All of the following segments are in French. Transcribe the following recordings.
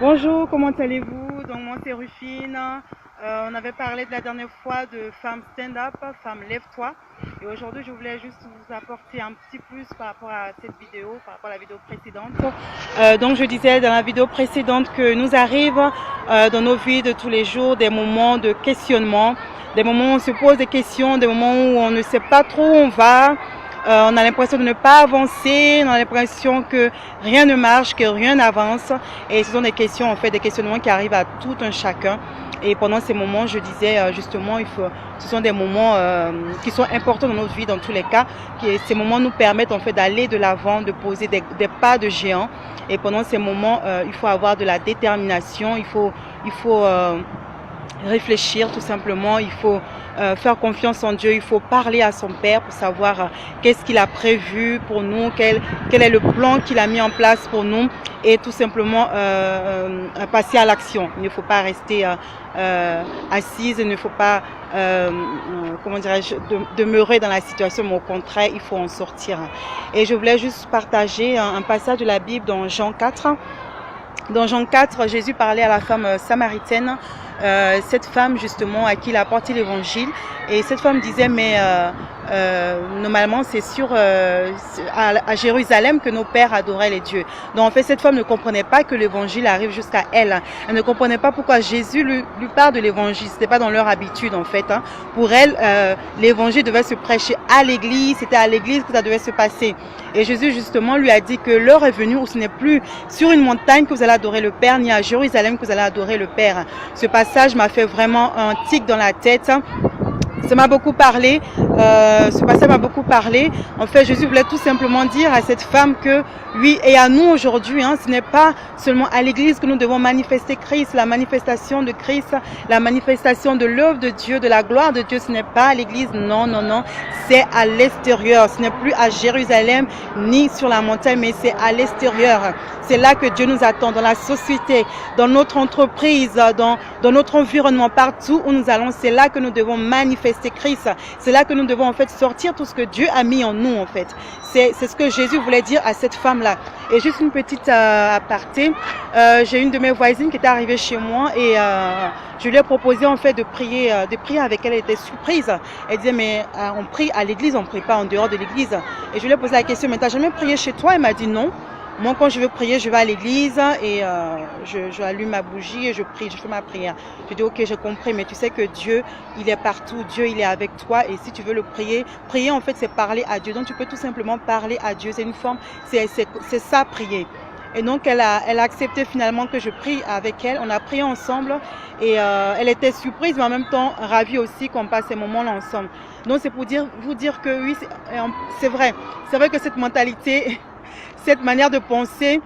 Bonjour, comment allez-vous? Donc moi c'est Rufine. On avait parlé de la dernière fois de Femme Stand Up, Femme Lève-toi. Et aujourd'hui je voulais juste vous apporter un petit plus par rapport à cette vidéo, par rapport à la vidéo précédente. Donc je disais dans la vidéo précédente que nous arrivent dans nos vies de tous les jours des moments de questionnement, des moments où on se pose des questions, des moments où on ne sait pas trop où on va. On a l'impression de ne pas avancer, on a l'impression que rien ne marche, que rien n'avance. Et ce sont des questions, en fait, des questionnements qui arrivent à tout un chacun. Et pendant ces moments, je disais justement, ce sont des moments qui sont importants dans notre vie, dans tous les cas. Ces moments nous permettent en fait d'aller de l'avant, de poser des pas de géant. Et pendant ces moments, il faut avoir de la détermination, il faut réfléchir tout simplement, il faut faire confiance en Dieu, il faut parler à son Père pour savoir qu'est-ce qu'il a prévu pour nous, quel est le plan qu'il a mis en place pour nous et tout simplement passer à l'action. Il ne faut pas rester assise, il ne faut pas comment dirais-je, demeurer dans la situation, mais au contraire, il faut en sortir. Et je voulais juste partager un passage de la Bible dans Jean 4. Dans Jean 4, Jésus parlait à la femme samaritaine, cette femme justement à qui il a apporté l'évangile. Et cette femme disait, mais normalement c'est à Jérusalem que nos pères adoraient les dieux. Donc en fait cette femme ne comprenait pas que l'évangile arrive jusqu'à elle. Elle ne comprenait pas pourquoi Jésus lui parle de l'évangile. C'était pas dans leur habitude en fait. Pour elle, l'évangile devait se prêcher à l'église. C'était à l'église que ça devait se passer. Et Jésus justement lui a dit que l'heure est venue où ce n'est plus sur une montagne que vous allez adorer le Père, ni à Jérusalem que vous allez adorer le Père. Ce passage m'a fait vraiment un tic dans la tête. Ça m'a beaucoup parlé, ce passage m'a beaucoup parlé. En fait, Jésus voulait tout simplement dire à cette femme que, oui, et à nous aujourd'hui, ce n'est pas seulement à l'église que nous devons manifester Christ, la manifestation de Christ, la manifestation de l'œuvre de Dieu, de la gloire de Dieu, ce n'est pas à l'église, non, non, non, c'est à l'extérieur. Ce n'est plus à Jérusalem ni sur la montagne, mais c'est à l'extérieur. C'est là que Dieu nous attend, dans la société, dans notre entreprise, dans notre environnement, partout où nous allons, c'est là que nous devons manifester Christ. C'est là que nous devons en fait sortir tout ce que Dieu a mis en nous en fait. C'est ce que Jésus voulait dire à cette femme-là. Et juste une petite aparté, j'ai une de mes voisines qui était arrivée chez moi et je lui ai proposé en fait de prier avec elle. Elle était surprise. Elle disait mais on prie à l'église, on ne prie pas en dehors de l'église. Et je lui ai posé la question, mais tu n'as jamais prié chez toi? Elle m'a dit non. Moi, quand je veux prier, je vais à l'église et je allume ma bougie et je prie, je fais ma prière. Je dis, ok, j'ai compris, mais tu sais que Dieu, il est partout, Dieu, il est avec toi et si tu veux le prier, prier en fait, c'est parler à Dieu. Donc, tu peux tout simplement parler à Dieu. C'est une forme, c'est ça, prier. Et donc, elle a accepté finalement que je prie avec elle. On a prié ensemble et elle était surprise, mais en même temps ravie aussi qu'on passe ces moments-là ensemble. Donc, c'est pour vous dire que oui, c'est vrai. C'est vrai que cette mentalité... Cette manière de penser,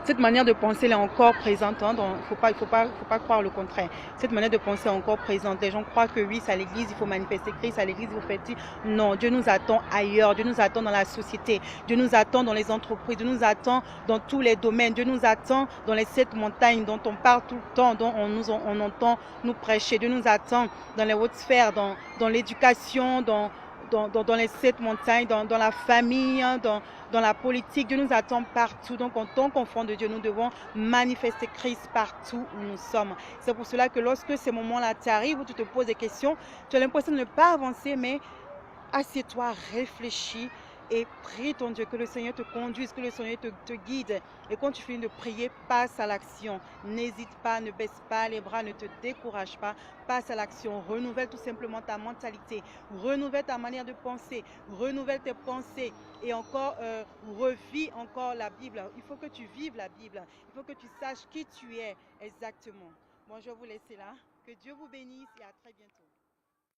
elle est encore présente. Donc, faut pas croire le contraire. Cette manière de penser est encore présente. Les gens croient que oui, c'est à l'église, il faut manifester Christ, à l'église, il faut faire ci. Non, Dieu nous attend ailleurs. Dieu nous attend dans la société. Dieu nous attend dans les entreprises. Dieu nous attend dans tous les domaines. Dieu nous attend dans les 7 montagnes dont on parle tout le temps, dont on entend nous prêcher. Dieu nous attend dans les hautes sphères, dans l'éducation, dans les 7 montagnes, dans la famille, dans la politique. Dieu nous attend partout. Donc, en tant qu'enfants de Dieu, nous devons manifester Christ partout où nous sommes. C'est pour cela que lorsque ces moments-là t'arrivent, où tu te poses des questions, tu as l'impression de ne pas avancer, mais assieds-toi, réfléchis et prie ton Dieu, que le Seigneur te conduise, que le Seigneur te guide. Et quand tu finis de prier, passe à l'action. N'hésite pas, ne baisse pas les bras, ne te décourage pas. Passe à l'action. Renouvelle tout simplement ta mentalité. Renouvelle ta manière de penser. Renouvelle tes pensées. Et encore, revis encore la Bible. Il faut que tu vives la Bible. Il faut que tu saches qui tu es exactement. Bon, je vais vous laisser là. Que Dieu vous bénisse et à très bientôt.